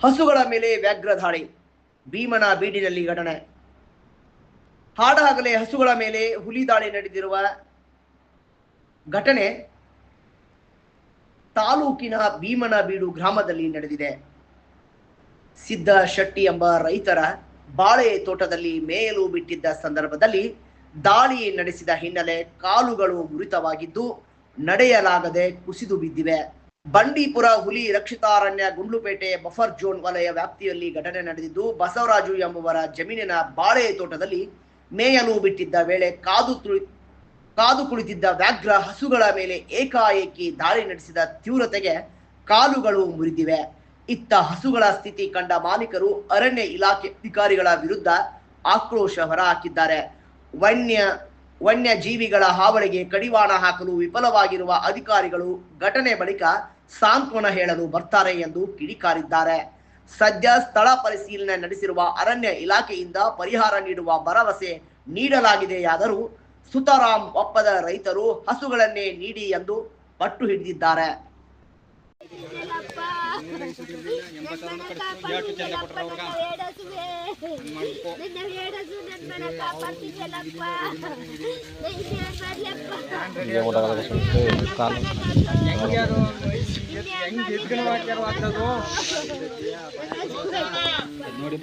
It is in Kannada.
ಹಸುಗಳ ಮೇಲೆ ವ್ಯಾಘ್ರ ದಾಳಿ, ಭೀಮನ ಬೀಡಿನಲ್ಲಿ ಘಟನೆ. ಹಾಡಹಗಲೇ ಹಸುಗಳ ಮೇಲೆ ಹುಲಿ ದಾಳಿ ನಡೆದಿರುವ ಘಟನೆ ತಾಲೂಕಿನ ಭೀಮನ ಬೀಡು ಗ್ರಾಮದಲ್ಲಿ ನಡೆದಿದೆ. ಸಿದ್ದ ಶೆಟ್ಟಿ ಎಂಬ ರೈತರ ಬಾಳೆ ತೋಟದಲ್ಲಿ ಮೇಯಲು ಬಿಟ್ಟಿದ್ದ ಸಂದರ್ಭದಲ್ಲಿ ದಾಳಿ ನಡೆಸಿದ ಹಿನ್ನೆಲೆ ಕಾಲುಗಳು ಮುರಿತವಾಗಿದ್ದು ನಡೆಯಲಾಗದೆ ಕುಸಿದು ಬಿದ್ದಿವೆ. ಬಂಡೀಪುರ ಹುಲಿ ರಕ್ಷಿತಾರಣ್ಯ ಗುಂಡ್ಲುಪೇಟೆ ಬಫರ್ ಝೋನ್ ವಲಯ ವ್ಯಾಪ್ತಿಯಲ್ಲಿ ಘಟನೆ ನಡೆದಿದ್ದು, ಬಸವರಾಜು ಎಂಬುವರ ಜಮೀನಿನ ಬಾಳೆ ತೋಟದಲ್ಲಿ ಮೇಯಲು ಬಿಟ್ಟಿದ್ದ ವೇಳೆ ಕಾದು ಕುಳಿತಿದ್ದ ವ್ಯಾಘ್ರ ಹಸುಗಳ ಮೇಲೆ ಏಕಾಏಕಿ ದಾಳಿ ನಡೆಸಿದ ತೀವ್ರತೆಗೆ ಕಾಲುಗಳು ಮುರಿದಿವೆ. ಇತ್ತ ಹಸುಗಳ ಸ್ಥಿತಿ ಕಂಡ ಮಾಲೀಕರು ಅರಣ್ಯ ಇಲಾಖೆ ಅಧಿಕಾರಿಗಳ ವಿರುದ್ಧ ಆಕ್ರೋಶ ಹೊರಹಾಕಿದ್ದಾರೆ. ವನ್ಯಜೀವಿಗಳ ಹಾವಳಿಗೆ ಕಡಿವಾಣ ಹಾಕಲು ವಿಫಲವಾಗಿರುವ ಅಧಿಕಾರಿಗಳು ಘಟನೆ ಬಳಿಕ ಸಾಂತ್ವನ ಹೇಳಲು ಬರ್ತಾರೆ ಎಂದು ಕಿಡಿಕಾರಿದ್ದಾರೆ. ಸದ್ಯ ಸ್ಥಳ ಪರಿಶೀಲನೆ ನಡೆಸಿರುವ ಅರಣ್ಯ ಇಲಾಖೆಯಿಂದ ಪರಿಹಾರ ನೀಡುವ ಭರವಸೆ ನೀಡಲಾಗಿದೆಯಾದರೂ ಸುತಾರಾಮ್ ಒಪ್ಪದ ರೈತರು ಹಸುಗಳನ್ನೇ ನೀಡಿ ಎಂದು ಪಟ್ಟು ಹಿಡಿದಿದ್ದಾರೆ. ನೋಡಿ